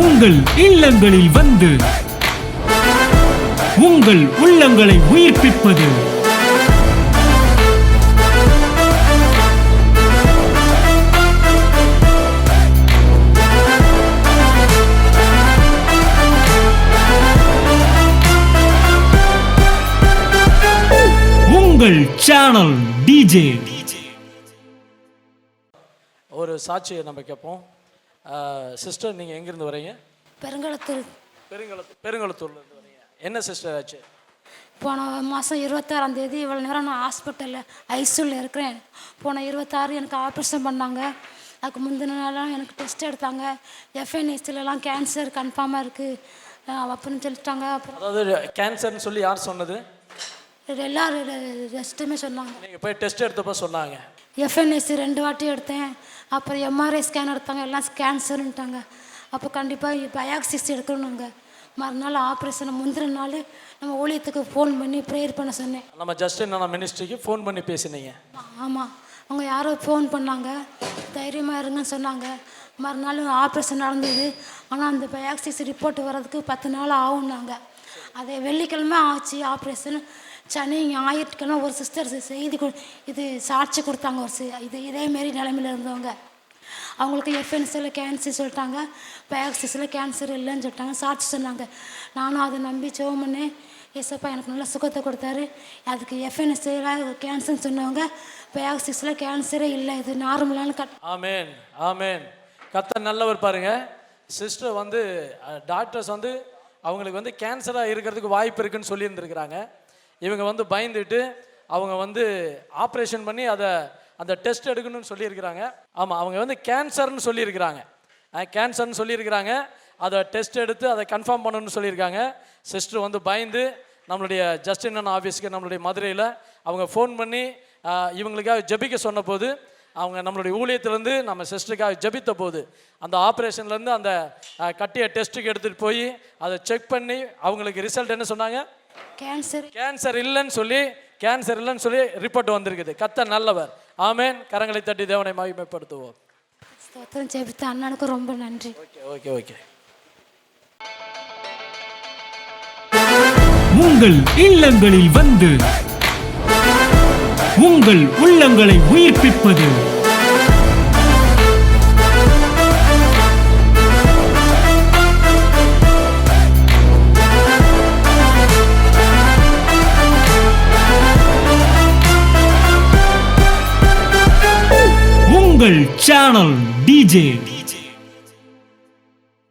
உங்கள் இல்லங்களில் வந்து உங்கள் உள்ளங்களை உயிர்ப்பிப்பது உங்கள் சேனல் டிஜே. ஒரு சாட்சியை நம்ம கேட்போம். சிஸ்டர், நீங்கள் எங்கேருந்து வரீங்க? பெருங்களத்தூர்லேருந்து வரீங்க. என்ன சிஸ்டர் ஆச்சு? போன மாதம் 26ஆம் தேதி இவ்வளோ நேரம் நான் ஹாஸ்பிட்டலில் ஐசியூவில் இருக்கிறேன். போன 26 எனக்கு ஆப்ரேஷன் பண்ணாங்க. அதுக்கு முந்தின நாளாக எனக்கு டெஸ்ட் எடுத்தாங்க. எஃப்என்எஸ்சிலலாம் கேன்சர் கன்ஃபார்மாக இருக்குது அப்படின்னு சொல்லிட்டாங்க. அப்புறம் அதாவது கேன்சர்னு சொல்லி யார் சொன்னது? எல்லாரும் ரெஸ்ட்டுமே சொன்னாங்க. நீங்கள் போய் டெஸ்ட் எடுத்தப்போ சொன்னாங்க. எஃப்என்எஸ்சி 2 வாட்டி எடுத்தேன். அப்புறம் எம்ஆர்ஐ ஸ்கேன் எடுத்தாங்க, எல்லாம் கேன்சர்ன்ட்டாங்க. அப்போ கண்டிப்பாக பயாக்சிஸ் எடுக்கணுங்க. மறுநாள் ஆப்ரேஷனை முந்தின நாள் நம்ம ஊழியத்துக்கு ஃபோன் பண்ணி ப்ரேயர் பண்ண சொன்னேன். நம்ம ஜஸ்டின் மினிஸ்ட்ரிக்கு ஃபோன் பண்ணி பேசினீங்க? ஆமாம், அவங்க யாரோ ஃபோன் பண்ணாங்க, தைரியமாக இருங்கன்னு சொன்னாங்க. மறுநாள் ஆப்ரேஷன் நடந்தது. ஆனால் அந்த பயாக்சிஸ் ரிப்போர்ட் வர்றதுக்கு 10 நாள் ஆகும்னாங்க. அதே வெள்ளிக்கிழமை ஆச்சு ஆப்ரேஷன். சனி ஞாயிற்றுக்கிழமை ஒரு சிஸ்டர் செய்தி இது சாட்சி கொடுத்தாங்க. இதேமாரி நிலைமையில் இருந்தவங்க. அவங்களுக்கு எஃப்என்எஸ்சியில் கேன்சர் சொல்லிட்டாங்க, பயாக்சிஸில் கேன்சர் இல்லைன்னு சொல்லிட்டாங்க. சாட்சி சொன்னாங்க. நானும் அதை நம்பி ஜெபம் பண்ணேன். ஏசப்பா எனக்கு நல்ல சுகத்தை கொடுத்தாரு. அதுக்கு எஃப்என்எஸ்சியில் கேன்சர்னு சொன்னவங்க பயாக்சிஸில் கேன்சரே இல்லை, இது நார்மலான ஆமேன் ஆமேன். கர்த்தர் நல்லவர். பாருங்க சிஸ்டர் வந்து டாக்டர்ஸ் வந்து அவங்களுக்கு வந்து கேன்சராக இருக்கிறதுக்கு வாய்ப்பு இருக்குன்னு சொல்லியிருந்துருக்குறாங்க. இவங்க வந்து பயந்துட்டு அவங்க வந்து ஆப்ரேஷன் பண்ணி அந்த டெஸ்ட் எடுக்கணும்னு சொல்லியிருக்கிறாங்க. ஆமாம், அவங்க வந்து கேன்சர்னு சொல்லியிருக்கிறாங்க. அதை டெஸ்ட் எடுத்து அதை கன்ஃபார்ம் பண்ணணும்னு சொல்லியிருக்காங்க. சிஸ்டர் வந்து பயந்து நம்மளுடைய ஜஸ்டின் ஆஃபீஸுக்கு நம்மளுடைய மதுரையில் அவங்க ஃபோன் பண்ணி இவங்களுக்காக ஜெபிக்க சொன்ன போது, அவங்க நம்மளுடைய ஊழியத்திலேருந்து நம்ம சிஸ்டருக்காக ஜெபித்த போது அந்த ஆப்ரேஷன்லேருந்து அந்த கட்டிய டெஸ்ட்டுக்கு எடுத்துகிட்டு போய் அதை செக் பண்ணி அவங்களுக்கு ரிசல்ட் என்ன சொன்னாங்க? கேன்சர் இல்லைன்னு சொல்லி ரிப்போர்ட் வந்திருக்குது. கர்த்தர் நல்லவர். ஆமேன். கரங்களை தட்டி தேவனை மகிமைப்படுத்துவோம். ஸ்தோத்திரம். ஜெபித்த அண்ணனுக்கு ரொம்ப நன்றி. ஓகே. உங்கள் இல்லங்களில் வந்து உங்கள் உள்ளங்களை உயிர்ப்பிப்பது உங்கள் சேனல் டிஜே.